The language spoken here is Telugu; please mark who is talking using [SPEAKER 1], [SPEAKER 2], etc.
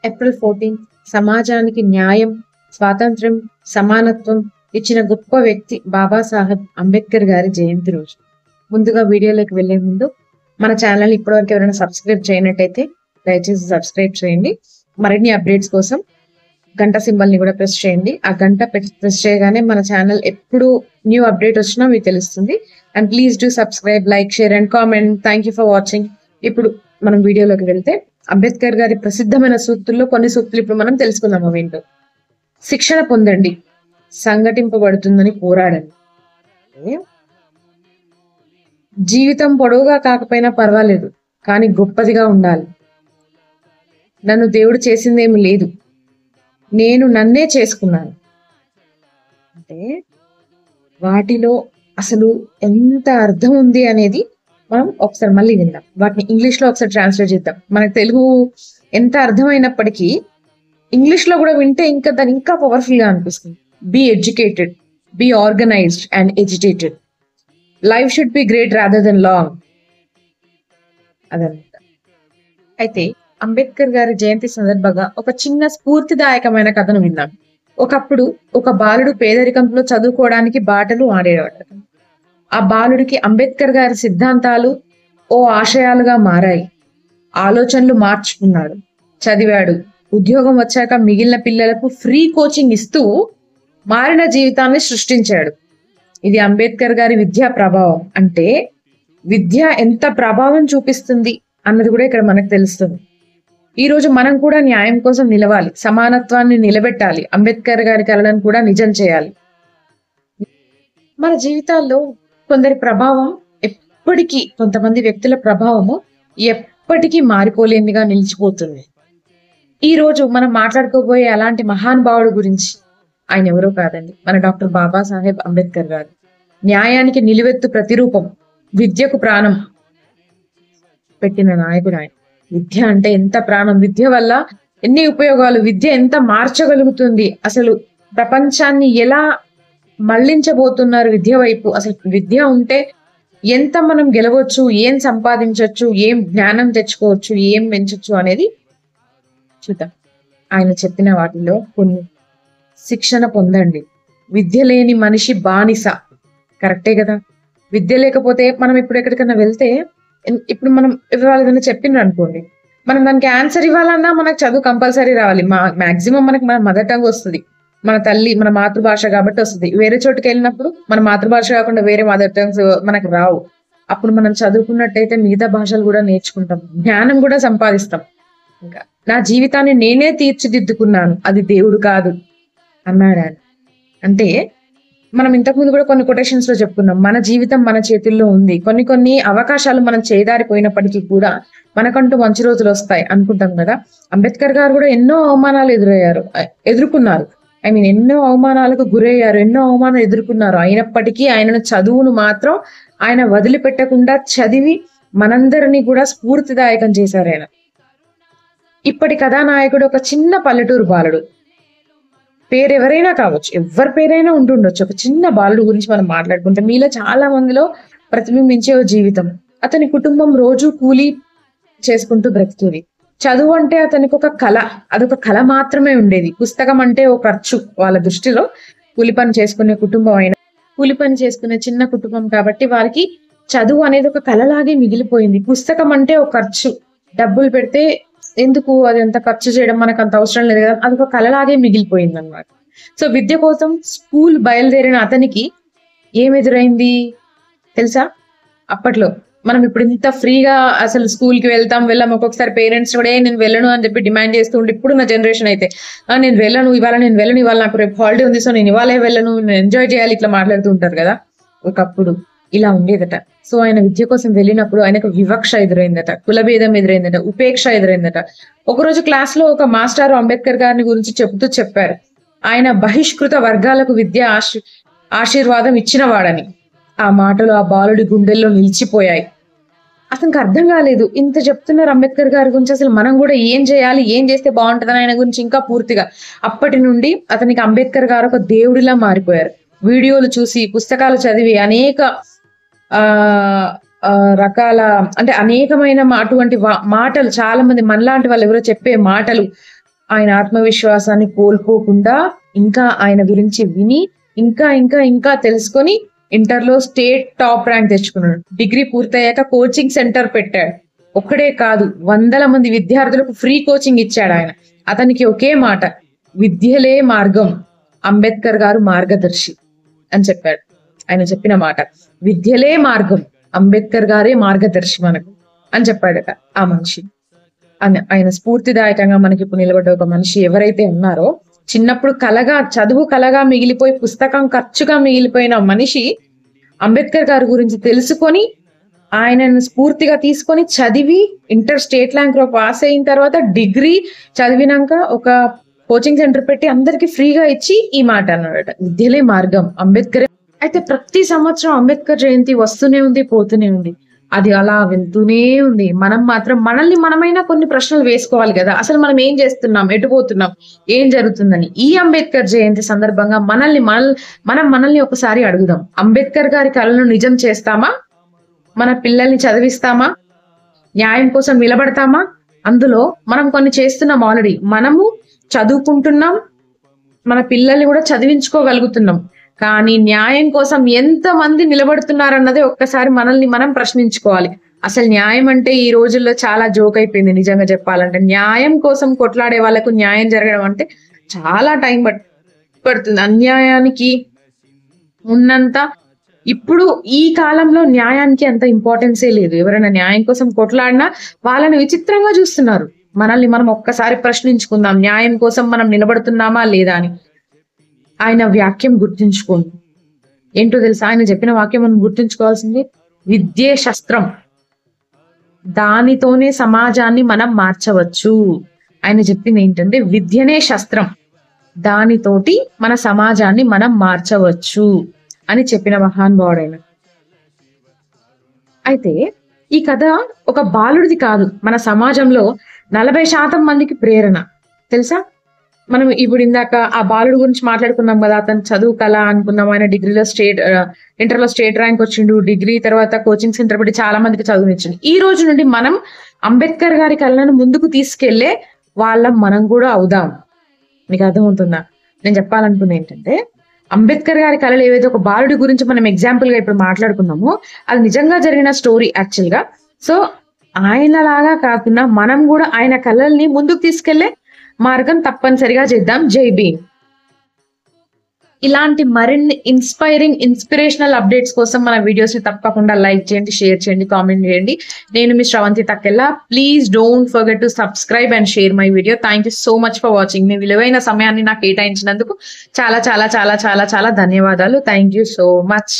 [SPEAKER 1] ఏప్రిల్ 14 సమాజానికి న్యాయం, స్వాతంత్ర్యం, సమానత్వం ఇచ్చిన గొప్ప వ్యక్తి బాబాసాహెబ్ అంబేద్కర్ గారి జయంతి రోజు. ముందుగా వీడియోలోకి వెళ్లే ముందు మన ఛానల్ ఇప్పటివరకు ఎవరైనా సబ్స్క్రైబ్ చేయనట్టయితే దయచేసి సబ్స్క్రైబ్ చేయండి. మరిన్ని అప్డేట్స్ కోసం గంట సింబల్ ని కూడా ప్రెస్ చేయండి. ఆ గంట ప్రెస్ చేయగానే మన ఛానల్ ఎప్పుడు న్యూ అప్డేట్ వచ్చినా మీకు తెలుస్తుంది. And please do subscribe, like, share and comment. Thank you for watching. ఇప్పుడు మనం వీడియోలోకి వెళ్తే అంబేద్కర్ గారి ప్రసిద్ధమైన సూక్తుల్లో కొన్ని సూక్తులు ఇప్పుడు మనం తెలుసుకుందాం. అవేంటో: శిక్షణ పొందండి, సంఘటింపబడుతుందని పోరాడండి, జీవితం పొడవుగా కాకపోయినా పర్వాలేదు కానీ గొప్పదిగా ఉండాలి, నన్ను దేవుడు చేసిందేమి లేదు, నేను నన్నే చేసుకున్నాను. అంటే వాటిలో అసలు ఎంత అర్థం ఉంది అనేది మనం ఒకసారి మళ్ళీ విందాం. వాటిని ఇంగ్లీష్ లో ఒకసారి ట్రాన్స్లేట్ చేద్దాం. మనకు తెలుగు ఎంత అర్థమైనప్పటికీ ఇంగ్లీష్ లో కూడా వింటే ఇంకా దాని ఇంకా పవర్ఫుల్ గా అనిపిస్తుంది. Be educated, be organised and educated, life should be great rather than long. అదనమాట. అయితే అంబేద్కర్ గారి జయంతి సందర్భంగా ఒక చిన్న స్ఫూర్తిదాయకమైన కథను విన్నాం. ఒకప్పుడు ఒక బాలుడు పేదరికంలో చదువుకోవడానికి బాటలు ఆడేవాడు. ఆ బాలుడికి అంబేద్కర్ గారి సిద్ధాంతాలు ఓ ఆశయాలుగా మారాయి. ఆలోచనలు మార్చుకున్నాడు, చదివాడు. ఉద్యోగం వచ్చాక మిగిలిన పిల్లలకు ఫ్రీ కోచింగ్ ఇస్తూ మారిన జీవితాన్ని సృష్టించాడు. ఇది అంబేద్కర్ గారి విద్యా ప్రభావం. అంటే విద్య ఎంత ప్రభావం చూపిస్తుంది అన్నది కూడా ఇక్కడ మనకు తెలుస్తుంది. ఈ రోజు మనం కూడా న్యాయం కోసం నిలవాలి, సమానత్వాన్ని నిలబెట్టాలి, అంబేద్కర్ గారి కలలను కూడా నిజం చేయాలి. మన జీవితాల్లో కొందరి ప్రభావం ఎప్పటికీ, కొంతమంది వ్యక్తుల ప్రభావము ఎప్పటికీ మారిపోలేనిదిగా నిలిచిపోతుంది. ఈ రోజు మనం మాట్లాడుకోబోయే అలాంటి మహానుభావుడు గురించి. ఆయన ఎవరో కాదండి, మన డాక్టర్ బాబాసాహెబ్ అంబేద్కర్ గారు. న్యాయానికి నిలువెత్తు ప్రతిరూపం, విద్యకు ప్రాణం పెట్టిన నాయకుడు ఆయన. విద్య అంటే ఎంత ప్రాణం, విద్య వల్ల ఎన్ని ఉపయోగాలు, విద్య ఎంత మార్చగలుగుతుంది, అసలు ప్రపంచాన్ని ఎలా మళ్లించబోతున్నారు విద్య వైపు. అసలు విద్య ఉంటే ఎంత మనం గెలవచ్చు, ఏం సంపాదించవచ్చు, ఏం జ్ఞానం తెచ్చుకోవచ్చు, ఏం పెంచవచ్చు అనేది చూద్దాం. ఆయన చెప్పిన వాటిలో కొన్ని: శిక్షణ పొందండి, విద్య లేని మనిషి బానిస. కరెక్టే కదా. విద్య లేకపోతే మనం ఇప్పుడు ఎక్కడికైనా వెళ్తే, ఇప్పుడు మనం ఇవాళ ఏదైనా చెప్పిండ్రు అనుకోండి, మనం దానికి ఆన్సర్ ఇవ్వాలన్నా మనకు చదువు కంపల్సరీ రావాలి. మాక్సిమం మనకి మన మదర్ టంగ్ వస్తుంది, మన తల్లి, మన మాతృభాష కాబట్టి వస్తుంది. వేరే చోటుకి వెళ్ళినప్పుడు మన మాతృభాష కాకుండా వేరే మదర్ టంగ్స్ మనకు రావు. అప్పుడు మనం చదువుకున్నట్టయితే మిగతా భాషలు కూడా నేర్చుకుంటాం, జ్ఞానం కూడా సంపాదిస్తాం. ఇంకా నా జీవితాన్ని నేనే తీర్చిదిద్దుకున్నాను, అది దేవుడు కాదు అన్నాడు ఆయన. అంటే మనం ఇంతకుముందు కూడా కొన్ని కొటేషన్స్ లో చెప్పుకున్నాం, మన జీవితం మన చేతుల్లో ఉంది. కొన్ని అవకాశాలు మనం చేదారిపోయినప్పటికీ కూడా మనకంటూ మంచి రోజులు వస్తాయి అనుకుంటాం కదా. అంబేద్కర్ గారు కూడా ఎన్నో అవమానాలు ఎదుర్కొన్నారు. ఎన్నో అవమానాలకు గురయ్యారు, ఎన్నో అవమానాలు ఎదుర్కొన్నారు. అయినప్పటికీ ఆయనను చదువును మాత్రం ఆయన వదిలిపెట్టకుండా చదివి మనందరినీ కూడా స్ఫూర్తిదాయకం చేశారు ఆయన. ఇప్పటి కథానాయకుడు ఒక చిన్న పల్లెటూరు బాలుడు. పేరెవరైనా కావచ్చు, ఎవరి పేరైనా ఉంటుండొచ్చు. ఒక చిన్న బాలుడు గురించి మనం మాట్లాడుకుంటే మీలో చాలా మందిలో ప్రతిబింబించే ఓ జీవితం. అతని కుటుంబం రోజు కూలీ చేసుకుంటూ బ్రతుకుతుంది. చదువు అంటే అతనికి ఒక కళ, అదొక కళ మాత్రమే ఉండేది. పుస్తకం అంటే ఓ ఖర్చు. వాళ్ళ దృష్టిలో కూలి పని చేసుకునే కుటుంబం అయినా, కూలి పని చేసుకునే చిన్న కుటుంబం కాబట్టి వారికి చదువు అనేది ఒక కళలాగే మిగిలిపోయింది. పుస్తకం అంటే ఒక ఖర్చు, డబ్బులు పెడితే ఎందుకు అది ఎంత ఖర్చు చేయడం, మనకు అంత అవసరం లేదు కదా, అది ఒక కళలాగే మిగిలిపోయింది అనమాట. సో విద్య కోసం స్కూల్ బయలుదేరిన అతనికి ఏం ఎదురైంది తెలుసా? అప్పట్లో మనం ఇప్పుడు ఇంత ఫ్రీగా అసలు స్కూల్ కి వెళ్ళాం, ఒక్కొక్కసారి పేరెంట్స్ కూడా నేను వెళ్ళను అని చెప్పి డిమాండ్ చేస్తూ ఉంటే, ఇప్పుడు నా జనరేషన్ అయితే నేను వెళ్ళను, ఇవాళ నాకు రేపు హాలిడే ఉంది, సో నేను ఇవాళే వెళ్ళను, నేను ఎంజాయ్ చేయాలి, ఇట్లా మాట్లాడుతూ ఉంటారు కదా. ఒకప్పుడు ఇలా ఉండేదట. సో ఆయన విద్య కోసం వెళ్ళినప్పుడు ఆయనకు వివక్ష ఎదురైందట, కులభేదం ఎదురైందట, ఉపేక్ష ఎదురైందట. ఒకరోజు క్లాస్ లో ఒక మాస్టర్ అంబేద్కర్ గారిని గురించి చెబుతూ చెప్పారు, ఆయన బహిష్కృత వర్గాలకు విద్య ఆశీర్వాదం ఇచ్చినవాడని. ఆ మాటలు ఆ బాలుడి గుండెల్లో నిలిచిపోయాయి. అతనికి అర్థం కాలేదు, ఇంత చెప్తున్నారు అంబేద్కర్ గారి గురించి, అసలు మనం కూడా ఏం చేయాలి, ఏం చేస్తే బాగుంటుందని ఆయన గురించి ఇంకా పూర్తిగా. అప్పటి నుండి అతనికి అంబేద్కర్ గారు ఒక దేవుడిలా మారిపోయారు. వీడియోలు చూసి, పుస్తకాలు చదివి, అనేక రకాల అంటే అనేకమైన అటువంటి మాటలు, చాలా మంది మనలాంటి వాళ్ళు ఎవరో చెప్పే మాటలు, ఆయన ఆత్మవిశ్వాసాన్ని కోల్పోకుండా ఇంకా ఆయన గురించి విని ఇంకా ఇంకా ఇంకా తెలుసుకొని ఇంటర్లో స్టేట్ టాప్ ర్యాంక్ తెచ్చుకున్నాడు. డిగ్రీ పూర్తయ్యాక కోచింగ్ సెంటర్ పెట్టాడు. ఒక్కడే కాదు, 100 మంది విద్యార్థులకు ఫ్రీ కోచింగ్ ఇచ్చాడు ఆయన. అతనికి ఒకే మాట, విద్యలే మార్గం, అంబేద్కర్ గారు మార్గదర్శి అని చెప్పాడు. ఆయన చెప్పిన మాట, విద్యలే మార్గం, అంబేద్కర్ గారే మార్గదర్శి మనకు అని చెప్పాడట ఆ మనిషి. ఆయన స్ఫూర్తిదాయకంగా మనకి ఇప్పుడు నిలబడ్డ ఒక మనిషి ఎవరైతే ఉన్నారో, చిన్నప్పుడు చదువు కలగా మిగిలిపోయి పుస్తకం ఖర్చుగా మిగిలిపోయిన మనిషి అంబేద్కర్ గారి గురించి తెలుసుకొని ఆయనను స్ఫూర్తిగా తీసుకొని చదివి ఇంటర్ స్టేట్ ర్యాంక్ లో పాస్ అయిన తర్వాత డిగ్రీ చదివినాక ఒక కోచింగ్ సెంటర్ పెట్టి అందరికి ఫ్రీగా ఇచ్చి ఈ మాట అన్నాడట, విద్యలే మార్గం, అంబేద్కర్. అయితే ప్రతి సంవత్సరం అంబేద్కర్ జయంతి వస్తూనే ఉంది, పోతూనే ఉంది. అది అలా వెళ్తూనే ఉంది. మనం మాత్రం మనమైనా కొన్ని ప్రశ్నలు వేసుకోవాలి కదా, అసలు మనం ఏం చేస్తున్నాం, ఎటు పోతున్నాం, ఏం జరుగుతుందని. ఈ అంబేద్కర్ జయంతి సందర్భంగా మనల్ని ఒకసారి అడుగుదాం. అంబేద్కర్ గారి కలను నిజం చేస్తామా? మన పిల్లల్ని చదివిస్తామా? న్యాయం కోసం నిలబడతామా? అందులో మనం కొన్ని చేస్తున్నాం ఆల్రెడీ. మనము చదువుకుంటున్నాం, మన పిల్లల్ని కూడా చదివించుకోగలుగుతున్నాం. కానీ న్యాయం కోసం ఎంత మంది నిలబడుతున్నారన్నదే ఒక్కసారి మనల్ని మనం ప్రశ్నించుకోవాలి. అసలు న్యాయం అంటే ఈ రోజుల్లో చాలా జోక్ అయిపోయింది. నిజంగా చెప్పాలంటే న్యాయం కోసం కొట్లాడే వాళ్ళకు న్యాయం జరగడం అంటే చాలా టైం పడుతుంది. అన్యాయానికి ఉన్నంత ఇప్పుడు ఈ కాలంలో న్యాయానికి అంత ఇంపార్టెన్సే లేదు. ఎవరైనా న్యాయం కోసం కొట్లాడినా వాళ్ళని విచిత్రంగా చూస్తున్నారు. మనల్ని మనం ఒక్కసారి ప్రశ్నించుకుందాం, న్యాయం కోసం మనం నిలబడుతున్నామా లేదా అని. ఆయన వాక్యం గుర్తుంచుకోండి. ఏంటో తెలుసా? ఆయన చెప్పిన వాక్యం మనం గుర్తుంచుకోవాల్సింది, విద్యే శస్త్రం, దానితోనే సమాజాన్ని మనం మార్చవచ్చు. ఆయన చెప్పింది ఏంటంటే, విద్యనే శస్త్రం, దానితోటి మన సమాజాన్ని మనం మార్చవచ్చు అని చెప్పిన మహానుభావుడు ఆయన. అయితే ఈ కథ ఒక బాలుడిది కాదు, మన సమాజంలో 40% మందికి ప్రేరణ. తెలుసా? మనం ఇప్పుడు ఇందాక ఆ బాలుడు గురించి మాట్లాడుకున్నాం కదా, అతను చదువు కళ అనుకున్నాం. ఆయన డిగ్రీలో ఇంటర్లో స్టేట్ ర్యాంక్ వచ్చిండు, డిగ్రీ తర్వాత కోచింగ్ సెంటర్ పెట్టి చాలా మందికి చదువునిచ్చిండు. ఈ రోజు నుండి మనం అంబేద్కర్ గారి కళలను ముందుకు తీసుకెళ్లే మనం కూడా అవుదాం. మీకు అర్థమవుతుందా? నేను చెప్పాలనుకుంది ఏంటంటే, అంబేద్కర్ గారి కళలు ఏవైతే ఒక బాలుడి గురించి మనం ఎగ్జాంపుల్ గా ఇప్పుడు మాట్లాడుకున్నామో, అది నిజంగా జరిగిన స్టోరీ యాక్చువల్ గా. సో ఆయనలాగా కాకుండా మనం కూడా ఆయన కళల్ని ముందుకు తీసుకెళ్లే మార్గం తప్పనిసరిగా చేద్దాం. జై భీమ్. ఇలాంటి మరిన్ని ఇన్స్పిరేషనల్ అప్డేట్స్ కోసం మన వీడియోస్ ని తప్పకుండా లైక్ చేయండి, షేర్ చేయండి, కామెంట్ చేయండి. నేను మీ Sravanthi Takkella. Please don't forget to subscribe and share my video. Thank you so much for watching. మీ విలువైన సమయాన్ని నాకు కేటాయించినందుకు చాలా చాలా చాలా చాలా చాలా ధన్యవాదాలు. Thank you so much.